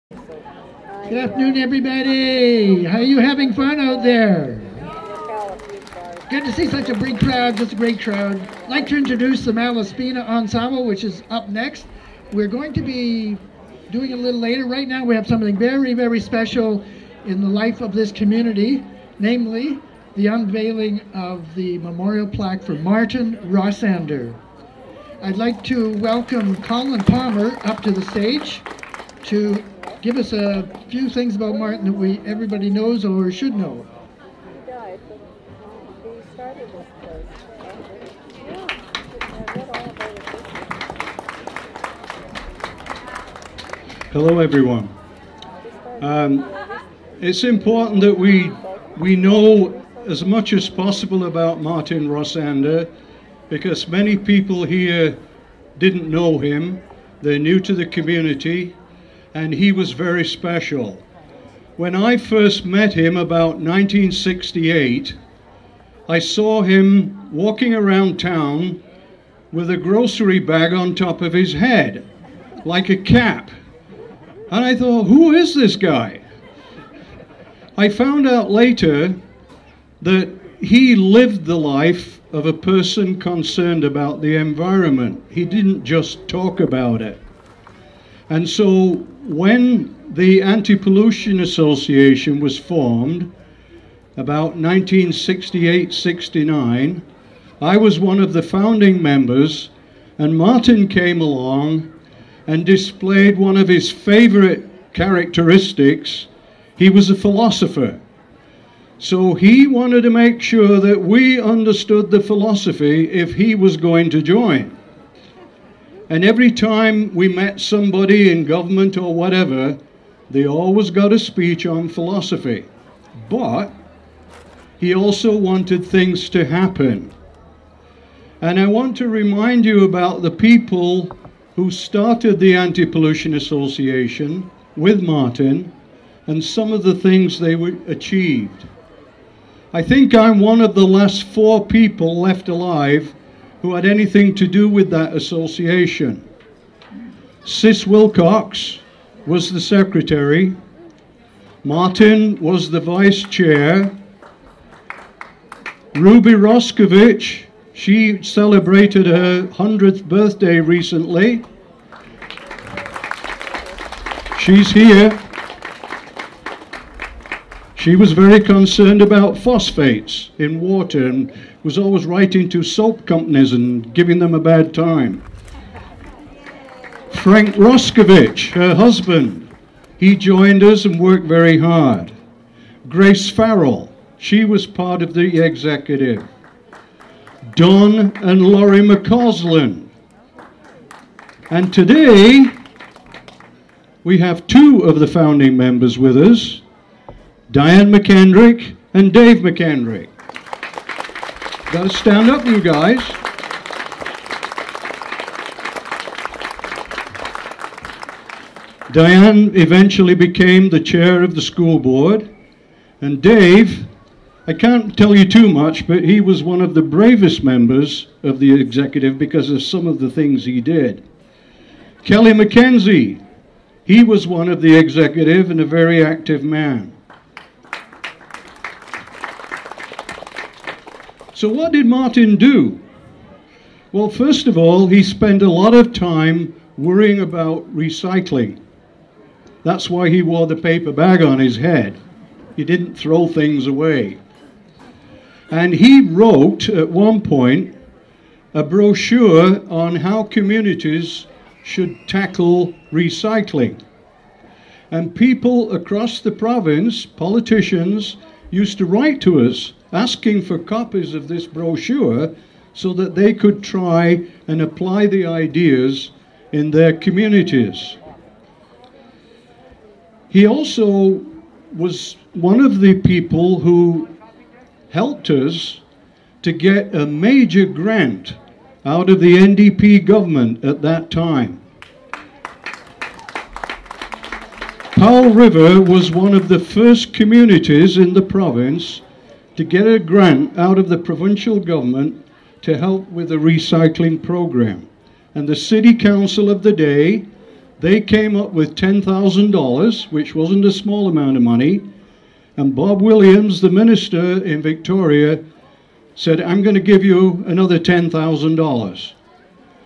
Good afternoon, everybody. How are you having fun out there? Good to see such a big crowd, just a great crowd. I'd like to introduce the Malaspina Ensemble, which is up next. We're going to be doing it a little later. Right now we have something very, very special in the life of this community, namely the unveiling of the memorial plaque for Martin Rossander. I'd like to welcome Colin Palmer up to the stage to give us a few things about Martin that everybody knows or should know. He died, but he started this place. Hello, everyone. It's important that we know as much as possible about Martin Rossander, because many people here didn't know him. They're new to the community, and he was very special. When I first met him about 1968, I saw him walking around town with a grocery bag on top of his head, like a cap. And I thought, who is this guy? I found out later that he lived the life of a person concerned about the environment. He didn't just talk about it. And so when the Anti-Pollution Association was formed, about 1968-69, I was one of the founding members, and Martin came along and displayed one of his favorite characteristics. He was a philosopher. So he wanted to make sure that we understood the philosophy if he was going to join. And every time we met somebody in government or whatever, they always got a speech on philosophy. But he also wanted things to happen. And I want to remind you about the people who started the Anti-Pollution Association with Martin and some of the things they achieved. I think I'm one of the last 4 people left alive who had anything to do with that association. Sis Wilcox was the secretary. Martin was the vice chair. Ruby Roskovich, she celebrated her 100th birthday recently. She's here. She was very concerned about phosphates in water and was always writing to soap companies and giving them a bad time. Frank Roskovich, her husband, he joined us and worked very hard. Grace Farrell, she was part of the executive. Don and Laurie McCausland. And today, we have 2 of the founding members with us, Diane McKendrick and Dave McKendrick. Gotta stand up, you guys. Diane eventually became the chair of the school board, and Dave, I can't tell you too much, but he was one of the bravest members of the executive because of some of the things he did. Kelly McKenzie, he was one of the executive and a very active man. So what did Martin do? Well, first of all, he spent a lot of time worrying about recycling. That's why he wore the paper bag on his head. He didn't throw things away. And he wrote, at one point, a brochure on how communities should tackle recycling. And people across the province, politicians, used to write to us asking for copies of this brochure so that they could try and apply the ideas in their communities. He also was one of the people who helped us to get a major grant out of the NDP government at that time. Powell River was one of the first communities in the province to get a grant out of the provincial government to help with the recycling program. And the city council of the day They came up with $10,000, which wasn't a small amount of money. And Bob Williams, the minister in Victoria, said, I'm going to give you another $10,000.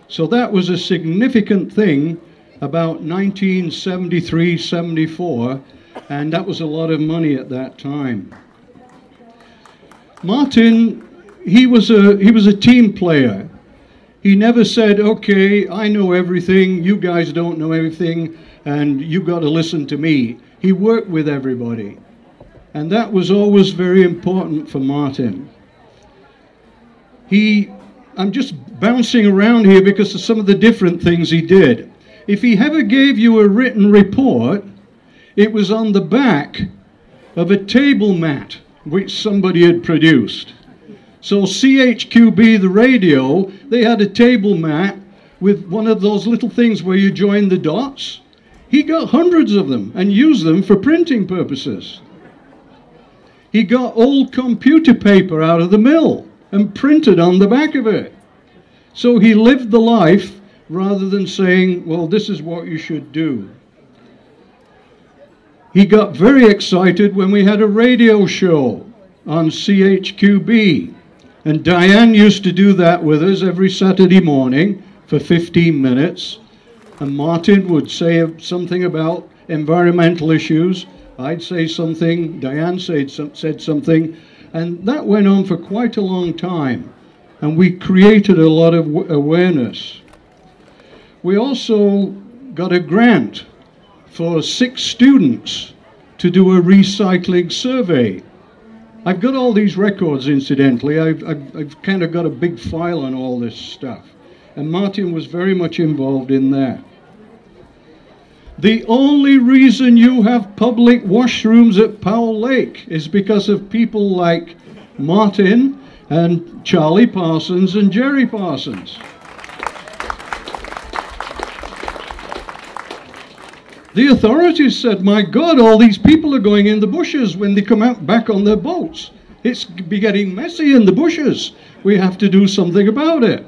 So that was a significant thing about 1973-74, and that was a lot of money at that time. Martin, he was a team player. He never said, okay, I know everything, you guys don't know everything, and you've got to listen to me. He worked with everybody. And that was always very important for Martin. I'm just bouncing around here because of some of the different things he did. If he ever gave you a written report, it was on the back of a table mat which somebody had produced. So CHQB, the radio, they had a table mat with one of those little things where you join the dots. He got hundreds of them and used them for printing purposes. He got old computer paper out of the mill and printed on the back of it. So he lived the life rather than saying, well, this is what you should do. He got very excited when we had a radio show on CHQB. And Diane used to do that with us every Saturday morning for 15 minutes. And Martin would say something about environmental issues. I'd say something, Diane said something. And that went on for quite a long time. And we created a lot of awareness. We also got a grant for 6 students to do a recycling survey. I've got all these records, incidentally. I've kind of got a big file on all this stuff. And Martin was very much involved in that. The only reason you have public washrooms at Powell Lake is because of people like Martin and Charlie Parsons and Jerry Parsons. The authorities said, my God, all these people are going in the bushes when they come out back on their boats. It's getting messy in the bushes. We have to do something about it.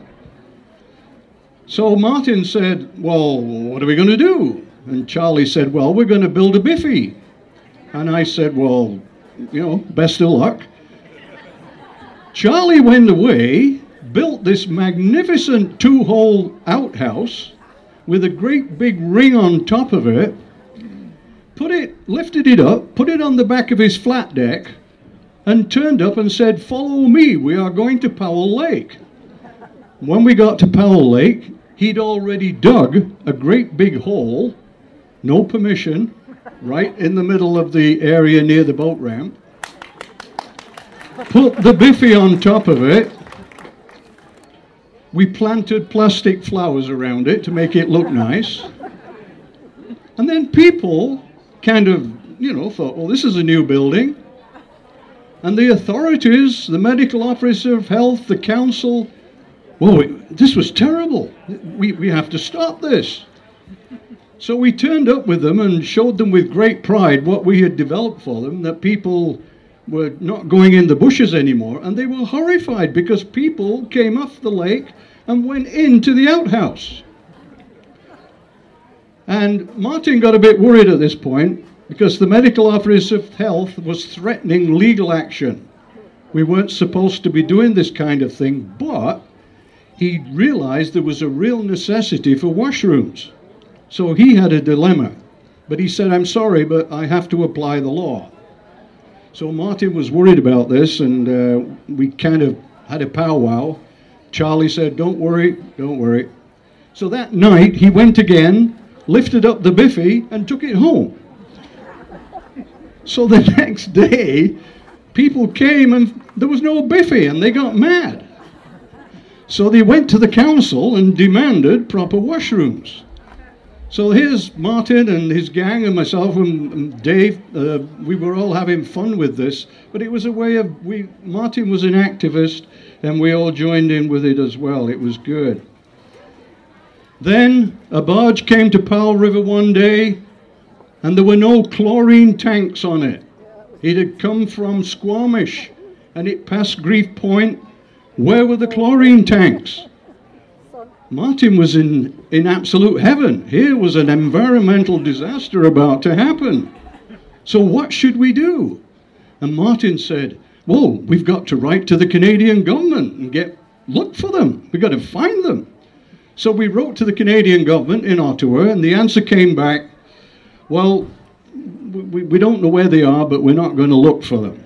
So Martin said, well, what are we going to do? And Charlie said, well, we're going to build a biffy. And I said, well, best of luck. Charlie went away, built this magnificent 2-hole outhouse with a great big ring on top of it, lifted it up, put it on the back of his flat deck, and turned up and said, follow me, we are going to Powell Lake. When we got to Powell Lake, he'd already dug a great big hole, no permission, right in the middle of the area near the boat ramp, put the biffy on top of it. We planted plastic flowers around it to make it look nice. And then people kind of, thought, well, this is a new building. And the authorities, the medical officer of health, the council, well, this was terrible. We have to stop this. So we turned up with them and showed them with great pride what we had developed for them, that people were not going in the bushes anymore, and they were horrified because people came off the lake and went into the outhouse. And Martin got a bit worried at this point because the medical officer of health was threatening legal action. We weren't supposed to be doing this kind of thing, but he realized there was a real necessity for washrooms. So he had a dilemma, but he said, I'm sorry, but I have to apply the law. So Martin was worried about this, and we kind of had a powwow. Charlie said, don't worry, don't worry. So that night he went again, lifted up the biffy, and took it home. So the next day, people came and there was no biffy, and they got mad. So they went to the council and demanded proper washrooms. So here's Martin and his gang and myself and Dave. We were all having fun with this, but it was a way of, Martin was an activist, and we all joined in with it as well. It was good. Then a barge came to Powell River one day, and there were no chlorine tanks on it. It had come from Squamish, and it passed Grief Point. Where were the chlorine tanks? Martin was in absolute heaven. Here was an environmental disaster about to happen. So what should we do? And Martin said, well, we've got to write to the Canadian government and look for them. We've got to find them. So we wrote to the Canadian government in Ottawa, and the answer came back, well, we don't know where they are, but we're not going to look for them.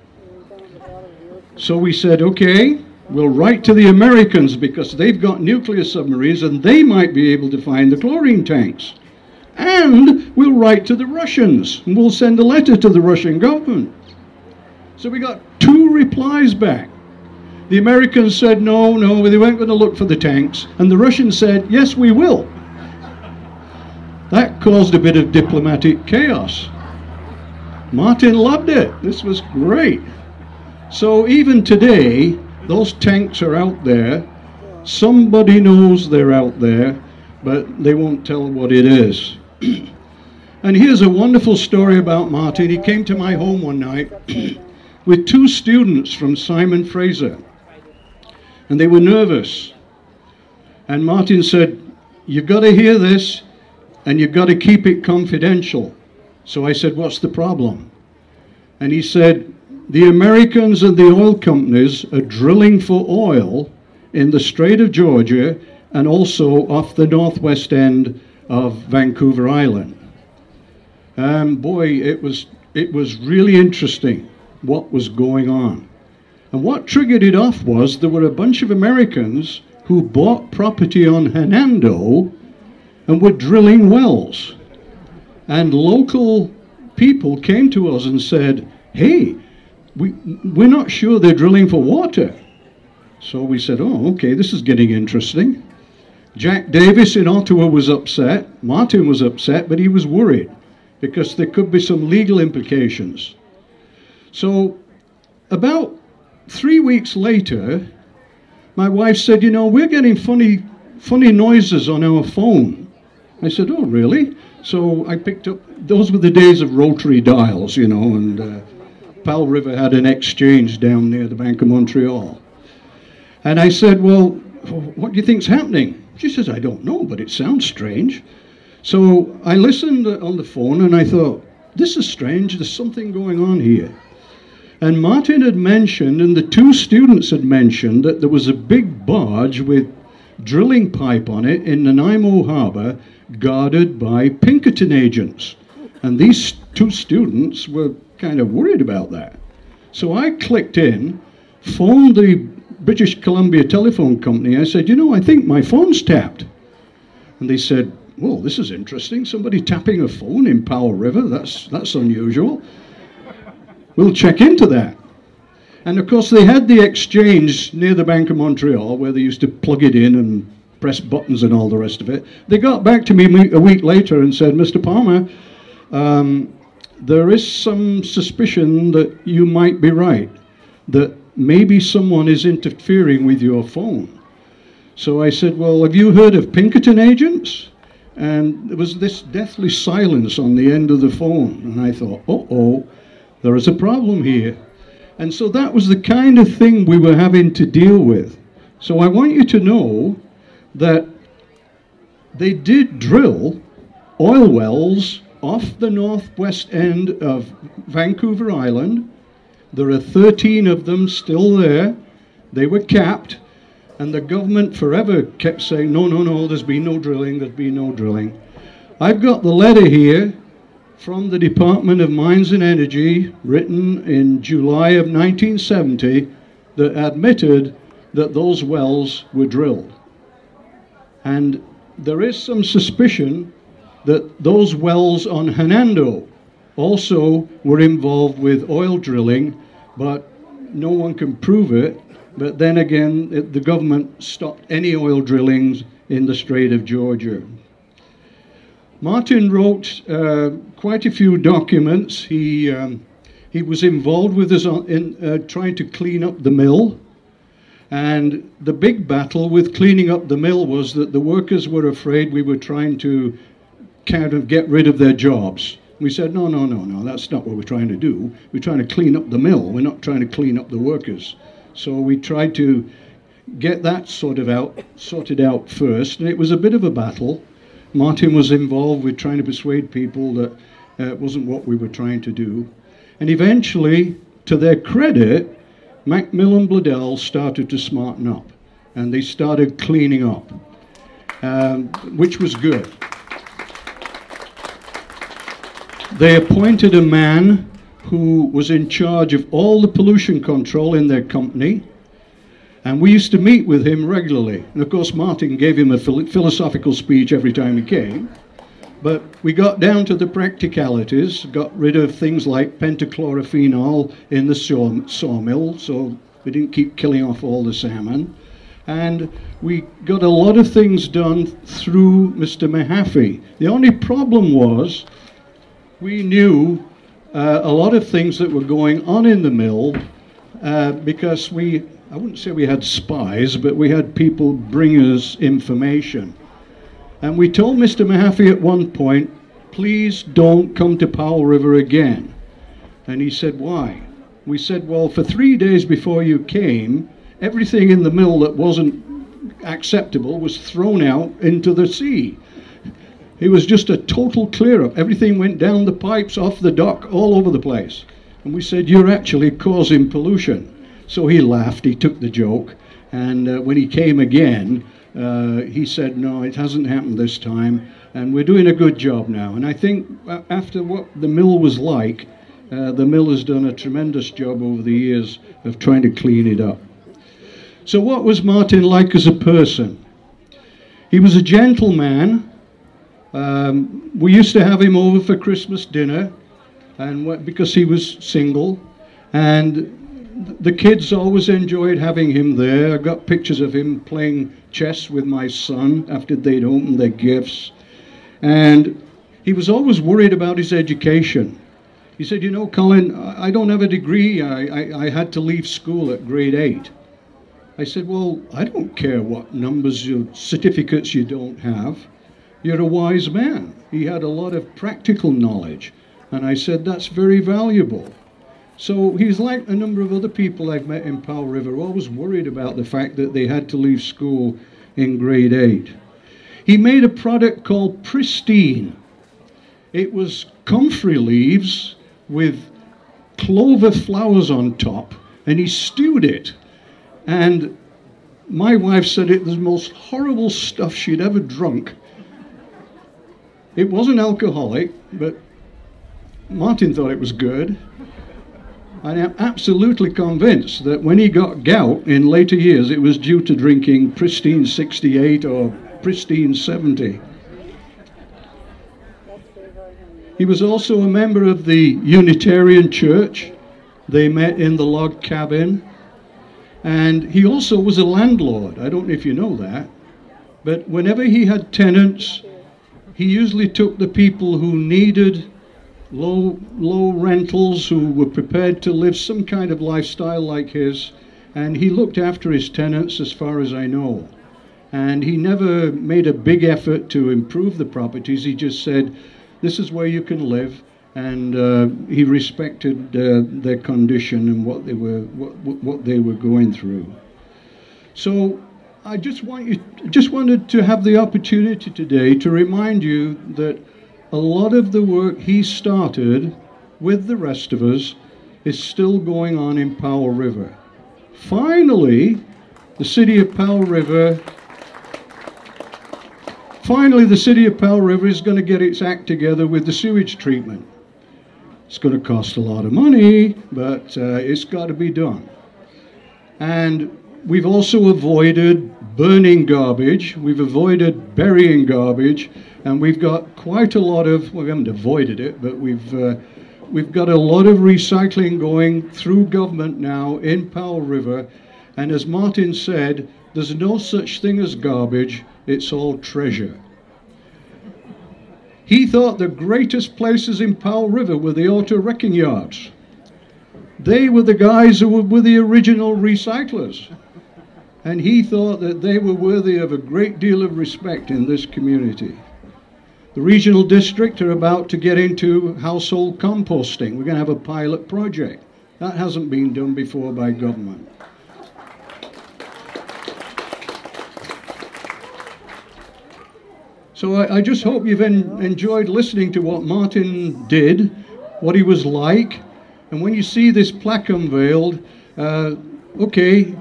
So we said, okay, we'll write to the Americans because they've got nuclear submarines and they might be able to find the chlorine tanks. And we'll write to the Russians and we'll send a letter to the Russian government. So we got 2 replies back. The Americans said no, they weren't going to look for the tanks. And the Russians said, yes, we will. That caused a bit of diplomatic chaos. Martin loved it. This was great. So even today, those tanks are out there. Somebody knows they're out there, but they won't tell what it is. And here's a wonderful story about Martin. He came to my home one night with 2 students from Simon Fraser. And they were nervous. And Martin said, you've got to hear this, and you've got to keep it confidential. So I said, what's the problem? And he said, the Americans and the oil companies are drilling for oil in the Strait of Georgia and also off the northwest end of Vancouver Island. Boy, it was really interesting what was going on. And what triggered it off was there were a bunch of Americans who bought property on Hernando and were drilling wells. And local people came to us and said, hey, we're not sure they're drilling for water. So we said, oh, okay, this is getting interesting. Jack Davis in Ottawa was upset. Martin was upset, but he was worried because there could be some legal implications. So about 3 weeks later, my wife said, you know, we're getting funny noises on our phone. I said, oh, really? So I picked up, those were the days of rotary dials, you know, and Powell River had an exchange down near the Bank of Montreal. And I said, well, what do you think's happening? She says, I don't know, but it sounds strange. So I listened on the phone and I thought, this is strange, there's something going on here. And Martin had mentioned, and the 2 students had mentioned, that there was a big barge with drilling pipe on it in Nanaimo Harbor, guarded by Pinkerton agents. And these 2 students were kind of worried about that. So I clicked in, phoned the British Columbia Telephone Company. I said, you know, I think my phone's tapped. And they said, well, this is interesting. Somebody tapping a phone in Powell River, that's unusual. We'll check into that. And of course they had the exchange near the Bank of Montreal where they used to plug it in and press buttons and all the rest of it. They got back to me a week later and said, Mr. Palmer, there is some suspicion that you might be right, that maybe someone is interfering with your phone. So I said, well, have you heard of Pinkerton agents? And there was this deathly silence on the end of the phone. And I thought, uh-oh, there is a problem here. And so that was the kind of thing we were having to deal with. So I want you to know that they did drill oil wells off the northwest end of Vancouver Island. There are 13 of them still there. They were capped, and the government forever kept saying, no, there's been no drilling, there's been no drilling. I've got the letter here from the Department of Mines and Energy, written in July of 1970, that admitted that those wells were drilled. And there is some suspicion that those wells on Hernando also were involved with oil drilling, but no one can prove it. But then again, the government stopped any oil drillings in the Strait of Georgia. Martin wrote quite a few documents. He was involved with us in trying to clean up the mill. And the big battle with cleaning up the mill was that the workers were afraid we were trying to kind of get rid of their jobs. We said, no, that's not what we're trying to do. We're trying to clean up the mill. We're not trying to clean up the workers. So we tried to get that sorted out first, and it was a bit of a battle. Martin was involved with trying to persuade people that it wasn't what we were trying to do. And eventually, to their credit, Macmillan Bladel started to smarten up, and they started cleaning up, which was good. They appointed a man who was in charge of all the pollution control in their company, and we used to meet with him regularly. And of course, Martin gave him a philosophical speech every time he came. But we got down to the practicalities, got rid of things like pentachlorophenol in the sawmill, so we didn't keep killing off all the salmon. And we got a lot of things done through Mr. Mahaffey. The only problem was we knew a lot of things that were going on in the mill because I wouldn't say we had spies, but we had people bring us information. And we told Mr. Mahaffey at one point, please don't come to Powell River again. And he said, why? We said, well, for 3 days before you came, everything in the mill that wasn't acceptable was thrown out into the sea. It was just a total clear-up. Everything went down the pipes, off the dock, all over the place. And we said, you're actually causing pollution. So he laughed, he took the joke, and when he came again, he said, no, it hasn't happened this time, and we're doing a good job now. And I think after what the mill was like, the mill has done a tremendous job over the years of trying to clean it up. So what was Martin like as a person? He was a gentleman. We used to have him over for Christmas dinner, and because he was single, and the kids always enjoyed having him there. I got pictures of him playing chess with my son after they'd opened their gifts. And he was always worried about his education. He said, you know, Colin, I don't have a degree. I had to leave school at grade 8. I said, well, I don't care what numbers or certificates you don't have. You're a wise man. He had a lot of practical knowledge. And I said, that's very valuable. So he's like a number of other people I've met in Powell River, always worried about the fact that they had to leave school in grade 8. He made a product called Pristine. It was comfrey leaves with clover flowers on top, and he stewed it. And my wife said it was the most horrible stuff she'd ever drunk. It wasn't alcoholic, but Martin thought it was good. I am absolutely convinced that when he got gout in later years, it was due to drinking Pristine 68 or Pristine 70. He was also a member of the Unitarian Church. They met in the log cabin. And he also was a landlord. I don't know if you know that. But whenever he had tenants, he usually took the people who needed low rentals, who were prepared to live some kind of lifestyle like his, and he looked after his tenants as far as I know. And he never made a big effort to improve the properties. He just said, this is where you can live, and he respected their condition and what they were going through. So I just wanted to have the opportunity today to remind you that a lot of the work he started with the rest of us is still going on in Powell River. Finally, the city of Powell River is going to get its act together with the sewage treatment. It's going to cost a lot of money, but it's got to be done. And we've also avoided burning garbage, we've avoided burying garbage, and we've got quite a lot of, well, we haven't avoided it, but we've got a lot of recycling going through government now in Powell River. And as Martin said, there's no such thing as garbage, it's all treasure. He thought the greatest places in Powell River were the auto wrecking yards. They were the guys who were the original recyclers. And he thought that they were worthy of a great deal of respect in this community. The regional district are about to get into household composting. We're going to have a pilot project. That hasn't been done before by government. So I just hope you've enjoyed listening to what Martin did, what he was like, and when you see this plaque unveiled, okay,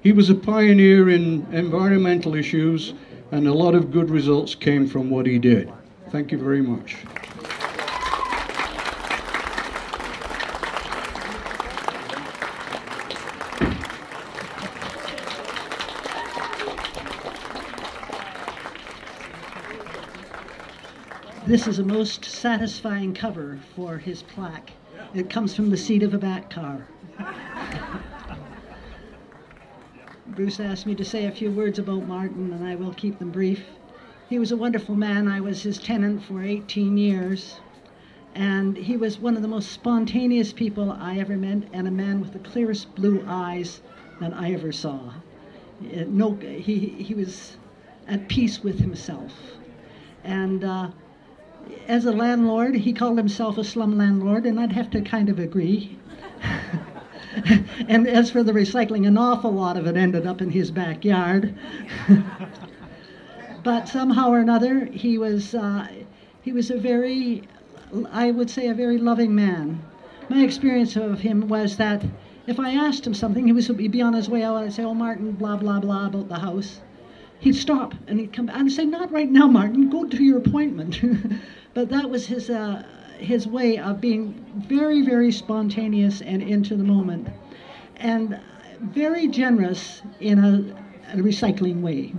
he was a pioneer in environmental issues, and a lot of good results came from what he did. Thank you very much. This is a most satisfying cover for his plaque. It comes from the seat of a back car. Bruce asked me to say a few words about Martin, and I will keep them brief. He was a wonderful man. I was his tenant for 18 years, and he was one of the most spontaneous people I ever met, and a man with the clearest blue eyes that I ever saw. He was at peace with himself. And as a landlord, he called himself a slum landlord, and I'd have to kind of agree. And as for the recycling, an awful lot of it ended up in his backyard. But somehow or another, he was a very, I would say, a very loving man. My experience of him was that if I asked him something, he'd be on his way out, and I'd say, "Oh, Martin, blah, blah, blah, about the house." He'd stop, and he'd come back and say, "Not right now, Martin, go to your appointment." But that was his way of being very, very spontaneous and into the moment, and very generous in a recycling way.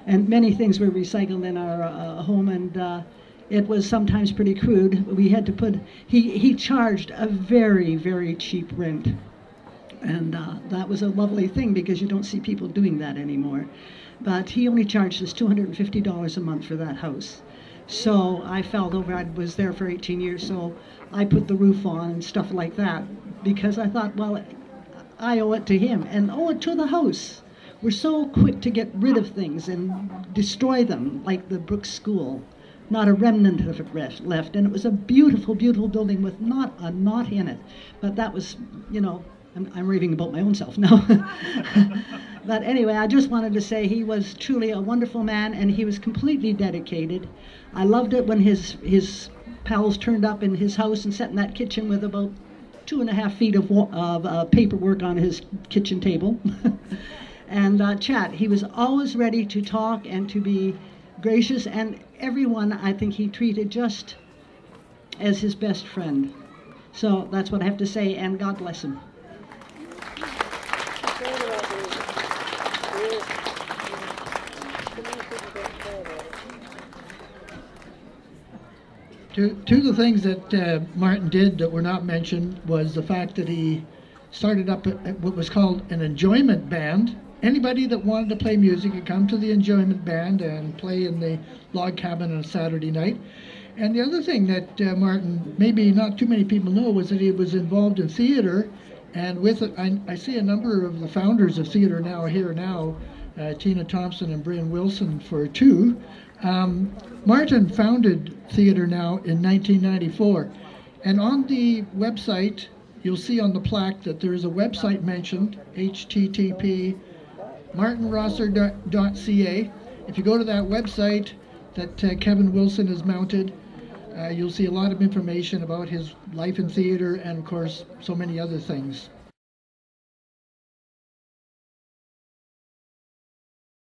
And many things were recycled in our home, and it was sometimes pretty crude. We had to put, he charged a very, very cheap rent. And that was a lovely thing, because you don't see people doing that anymore. But he only charged us $250 a month for that house. So I felt over, I was there for 18 years, so I put the roof on and stuff like that, because I thought, well, I owe it to him and owe it to the house. We're so quick to get rid of things and destroy them, like the Brooks School. Not a remnant of it left, and it was a beautiful, beautiful building with not a knot in it. But that was, you know, I'm raving about my own self now. But anyway, I just wanted to say he was truly a wonderful man, and he was completely dedicated. I loved it when his pals turned up in his house and sat in that kitchen with about 2.5 feet of paperwork on his kitchen table. And chat. He was always ready to talk and to be gracious, and everyone I think he treated just as his best friend. So that's what I have to say, and God bless him. Two of the things that Martin did that were not mentioned was the fact that he started up what was called an enjoyment band. Anybody that wanted to play music could come to the enjoyment band and play in the log cabin on a Saturday night. And the other thing that Martin, maybe not too many people know, was that he was involved in theater. And with it, I see a number of the founders of theater now are here now, Tina Thompson and Brian Wilson for two. Martin founded theater now in 1994. And on the website, you'll see on the plaque that there is a website mentioned, http martinrossander.ca. If you go to that website that Kevin Wilson has mounted, you'll see a lot of information about his life in theater and, of course, so many other things.